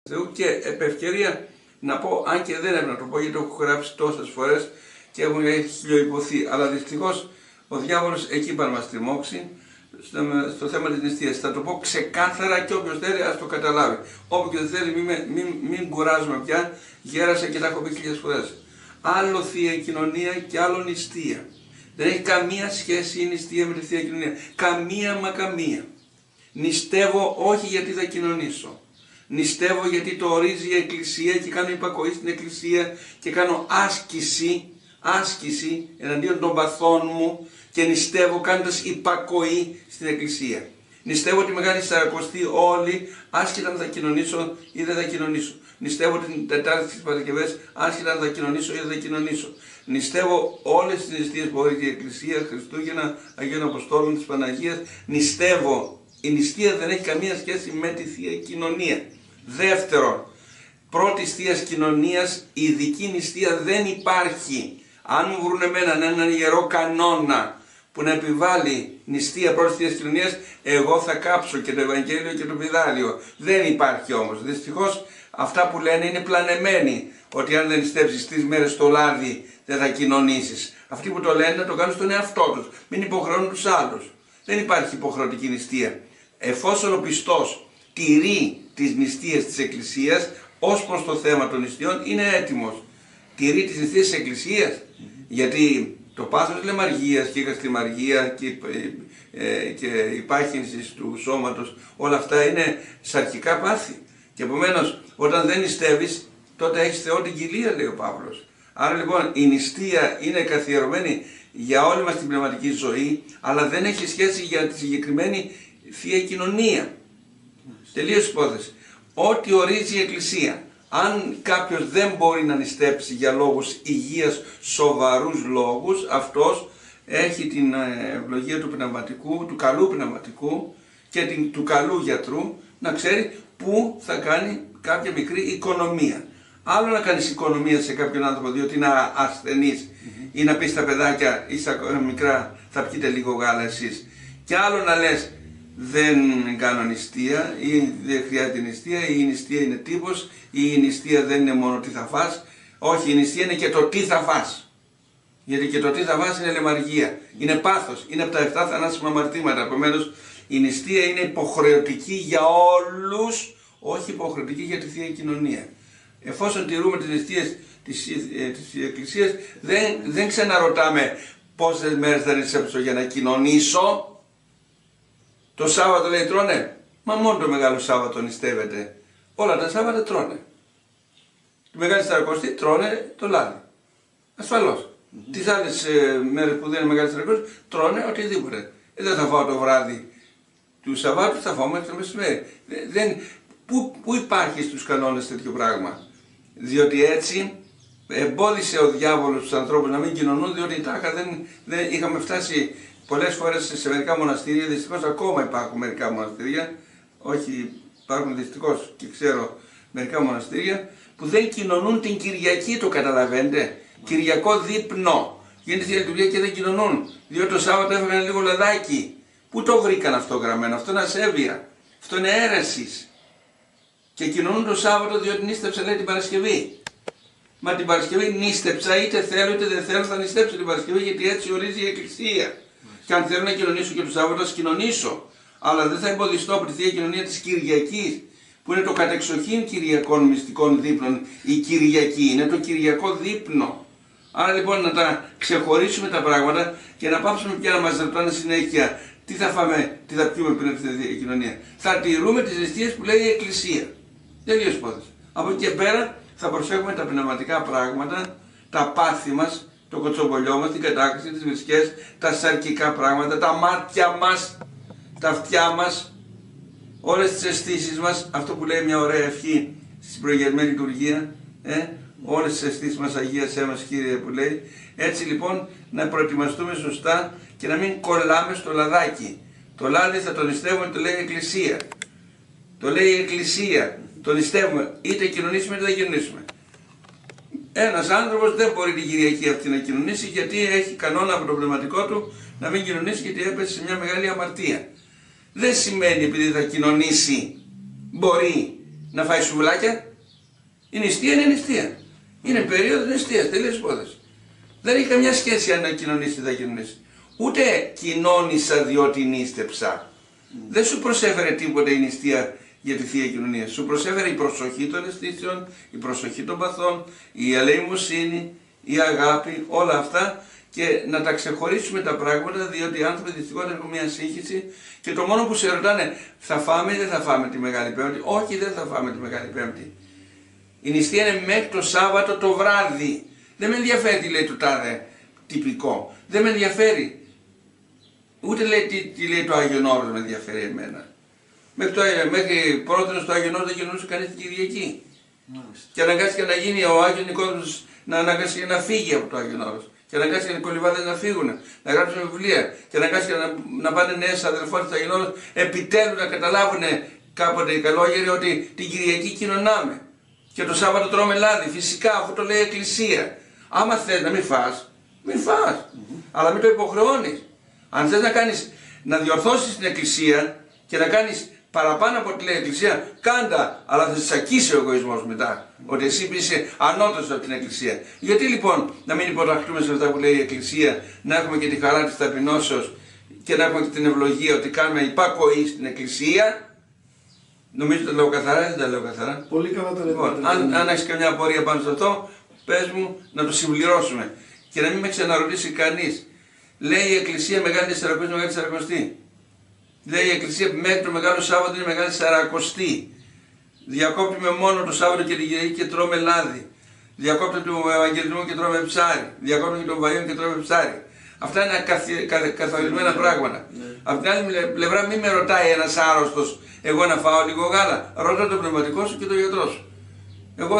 Θεού και επ' ευκαιρία να πω, αν και δεν έπρεπε να το πω γιατί το έχω γράψει τόσες φορές και έχουν χιλιοϊπωθεί, αλλά δυστυχώς ο διάβολος εκεί πάει να μας τριμώξει στο θέμα της νηστείας. Θα το πω ξεκάθαρα και όποιος θέλει ας το καταλάβει. Όποιος δεν θέλει μην κουράζουμε πια, γέρασα και τα έχω πει χίλιες φορές. Άλλο Θεία Κοινωνία και άλλο νηστεία. Δεν έχει καμία σχέση η νηστεία με τη Θεία Κοινωνία. Καμία μα καμία. Νηστεύω όχι γιατί θα κοινωνήσω. Νηστεύω γιατί το ορίζει η Εκκλησία και κάνω υπακοή στην Εκκλησία και κάνω άσκηση εναντίον των παθών μου και νηστεύω κάνοντας υπακοή στην Εκκλησία. Νηστεύω τη Μεγάλη Σαρακοστή όλοι, άσχετα αν θα κοινωνήσω ή δεν θα κοινωνήσω. Νηστεύω την Τετάρτη στις Παρασκευές, άσχετα αν θα κοινωνήσω ή δεν θα κοινωνήσω. Νηστεύω όλες τις νηστείες που ορίζει η Εκκλησία, Χριστούγεννα, Αγίων Αποστόλων, της Παναγίας. Νηστεύω. Η νηστεία δεν έχει καμία σχέση με τη Θεία Κοινωνία. Δεύτερον, πρώτης Θείας Κοινωνίας, η ειδική νηστεία δεν υπάρχει. Αν μου βρουν εμένα έναν ιερό κανόνα που να επιβάλλει νηστεία πρώτης Θείας Κοινωνίας, εγώ θα κάψω και το Ευαγγέλιο και το πηδάλιο. Δεν υπάρχει όμως. Δυστυχώς αυτά που λένε είναι πλανεμένοι, ότι αν δεν νηστεύσεις 3 μέρες το λάδι δεν θα κοινωνήσεις. Αυτοί που το λένε να το κάνουν στον εαυτό τους, μην υποχρεώνουν τους άλλους. Δεν υπάρχει υποχρεωτική νηστεία. Εφόσον ο πιστός τηρεί τις νηστείες της Εκκλησίας, ως προς το θέμα των νηστείων είναι έτοιμος. Τηρεί τις νηστείες της Εκκλησίας, γιατί το πάθος λαιμαργίας και η γαστριμαργία και η πάχυνση του σώματος, όλα αυτά είναι σαρκικά πάθη. Και επομένως όταν δεν νηστεύεις, τότε έχεις Θεό την κοιλία, λέει ο Παύλος. Άρα λοιπόν η νηστεία είναι καθιερωμένη για όλη μας την πνευματική ζωή, αλλά δεν έχει σχέση για τη συγκεκριμένη Θεία Κοινωνία. Τελείως υπόθεση. Ό,τι ορίζει η Εκκλησία. Αν κάποιος δεν μπορεί να νηστέψει για λόγους υγείας, σοβαρούς λόγους, αυτός έχει την ευλογία του πνευματικού, του καλού πνευματικού και του καλού γιατρού να ξέρει πού θα κάνει κάποια μικρή οικονομία. Άλλο να κάνεις οικονομία σε κάποιον άνθρωπο διότι είναι ασθενής ή να πεις στα παιδάκια ή στα μικρά θα πιείτε λίγο γάλα εσείς. Και άλλο να λες δεν κάνω νηστεία ή δεν χρειάζεται νηστεία ή η νηστεία είναι τύπος ή η νηστεία δεν είναι μόνο τι θα φας. Όχι, η νηστεία είναι και το τι θα φας. Γιατί και το τι θα φας είναι λαιμαργία, είναι πάθος, είναι από τα 7 θανάσιμα αμαρτήματα. Επομένως η νηστεία είναι υποχρεωτική για όλους, όχι υποχρεωτική για τη Θεία Κοινωνία. Εφόσον τηρούμε τις νηστείες της Εκκλησίας, δεν ξαναρωτάμε πόσες μέρες θα νηστέψω για να κοινωνήσω. Το Σάββατο λέει τρώνε, μα μόνο το Μεγάλο Σάββατο νηστεύεται. Όλα τα Σάββατα τρώνε. Τη Μεγάλη Σαρακοστή τρώνε το λάδι. Ασφαλώς. Τις άλλες μέρες που δεν είναι Μεγάλη Σαρακοστή τρώνε οτιδήποτε. Δεν θα φάω το βράδυ του Σαββάτου, θα φάω μέχρι το μεσημέρι. Πού υπάρχει στους κανόνες τέτοιο πράγμα? Διότι έτσι εμπόδισε ο διάβολος τους ανθρώπους να μην κοινωνούν, διότι δεν είχαμε φτάσει πολλές φορές σε μερικά μοναστήρια, δυστυχώς ακόμα υπάρχουν μερικά μοναστήρια, όχι υπάρχουν δυστυχώς και ξέρω μερικά μοναστήρια, που δεν κοινωνούν την Κυριακή, το καταλαβαίνετε, Κυριακό δείπνο, γίνεται Θεία Λειτουργία και δεν κοινωνούν, διότι το Σάββατο έφαγαν λίγο λαδάκι. Πού το βρήκαν αυτό γραμμένο? Αυτό είναι ασέβεια, αυτό είναι αίρεσης. Και κοινωνούν το Σάββατο διότι νήστεψε λέει την Παρασκευή. Μα την Παρασκευή νήστεψα, είτε θέλω είτε δεν θέλω θα νηστέψω την Παρασκευή, γιατί έτσι ορίζει η Εκκλησία. Και αν θέλω να κοινωνήσω και το Σάββατο, θα κοινωνήσω. Αλλά δεν θα εμποδιστώ από τη Θεία Κοινωνία της Κυριακής, που είναι το κατεξοχήν Κυριακών μυστικών δείπνων. Η Κυριακή είναι το Κυριακό δείπνο. Άρα λοιπόν να τα ξεχωρίσουμε τα πράγματα και να πάψουμε πια να μας ρωτάνε συνέχεια τι θα φάμε, τι θα πιούμε πριν από τη Θεία Κοινωνία. Θα τηρούμε τις νηστείες που λέει η Εκκλησία. Τελείως υπόθεση. Από εκεί και πέρα θα προσέχουμε τα πνευματικά πράγματα, τα πάθη μας, το κοτσομπολιό μας, την κατάκριση, τις βρισκές, τα σαρκικά πράγματα, τα μάτια μας, τα αυτιά μας, όλες τις αισθήσεις μας, αυτό που λέει μια ωραία ευχή στην προηγερμένη λειτουργία, όλες τις αισθήσεις μας αγίασέ μας Κύριε που λέει. Έτσι λοιπόν να προετοιμαστούμε σωστά και να μην κολλάμε στο λαδάκι. Το λάδι θα το νηστεύουμε, το λέει η Εκκλησία. Το λέει η Εκκλησία. Το νηστεύουμε, είτε κοινωνήσουμε είτε δεν κοινωνήσουμε. Ένας άνθρωπος δεν μπορεί την Κυριακή αυτή να κοινωνήσει γιατί έχει κανόνα από το πνευματικό του να μην κοινωνήσει γιατί έπεσε σε μια μεγάλη αμαρτία. Δεν σημαίνει επειδή θα κοινωνήσει μπορεί να φάει σουβλάκια. Η νηστεία είναι νηστεία. Είναι περίοδος νηστείας, τελείως υπόθεση. Δεν έχει καμιά σχέση αν κοινωνήσει ή δεν κοινωνήσει. Ούτε κοινώνησα διότι νήστεψα. Δεν σου προσέφερε τίποτα η νηστεία για τη Θεία Κοινωνία. Σου προσέφερε η προσοχή των αισθήσεων, η προσοχή των παθών, η ελεημοσύνη, η αγάπη, όλα αυτά, και να τα ξεχωρίσουμε τα πράγματα, διότι οι άνθρωποι δυστυχώς έχουν μια σύγχυση και το μόνο που σε ρωτάνε, θα φάμε ή δεν θα φάμε τη Μεγάλη Πέμπτη? Όχι, δεν θα φάμε τη Μεγάλη Πέμπτη. Η νηστεία είναι μέχρι το Σάββατο το βράδυ. Δεν με ενδιαφέρει τι λέει το τάδε τυπικό. Δεν με ενδιαφέρει. Ούτε λέει τι λέει το Άγιον Όρος, με ενδιαφέρει εμένα. Μέχρι πρότινος το Άγιον Όρος δεν κοινωνούσε κανείς την Κυριακή. Και αναγκάστηκε να γίνει ο Άγιος Νικόδημος, να αναγκάστηκε να φύγει από το Άγιον Όρος. Και αναγκάστηκε οι κολυβάδες να φύγουν, να γράψουν βιβλία. Και αναγκάστηκε να πάνε νέες αδελφότητες στο Άγιον Όρος, επιτέλους να καταλάβουν κάποτε οι καλόγεροι ότι την Κυριακή κοινωνάμε. Και το Σάββατο τρώμε λάδι, φυσικά, αφού το λέει η Εκκλησία. Άμα θες να μην φας, μην φας. Αλλά μην το υποχρεώνεις. Αν θες να διορθώσεις την Εκκλησία και να κάνεις παραπάνω από ό,τι λέει η Εκκλησία, κάντα, αλλά θα σε τσακίσει ο εγωισμός μετά. Ότι εσύ είσαι ανώτερος από την Εκκλησία. Γιατί λοιπόν να μην υποταχθούμε σε αυτά που λέει η Εκκλησία, να έχουμε και τη χαρά της ταπεινώσεως και να έχουμε και την ευλογία ότι κάνουμε υπάκοη στην Εκκλησία? Νομίζω τα λέω καθαρά ή δεν τα λέω καθαρά? Πολύ καλά τα λέτε. Λοιπόν, αν έχεις καμιά απορία πάνω σε αυτό, πες μου να το συμπληρώσουμε. Και να μην με ξαναρωτήσει κανείς. Λέει η Εκκλησία Μεγάλη Τεσσαρακοστή, Μεγάλη Τεσσαρακοστή. Λέει η Εκκλησία μέχρι το Μεγάλο Σάββατο είναι Μεγάλη Τεσσαρακοστή. Διακόπτουμε μόνο το Σάββατο και την Κυριακή και τρώμε λάδι. Διακόπτουμε του Ευαγγελισμού και τρώμε ψάρι. Διακόπτουμε των Βαϊών και τρώμε ψάρι. Αυτά είναι καθορισμένα πράγματα. Από την άλλη πλευρά, μην με ρωτάει ένας άρρωστος, εγώ να φάω λίγο γάλα. Ρώτα το πνευματικό σου και το γιατρό σου. Εγώ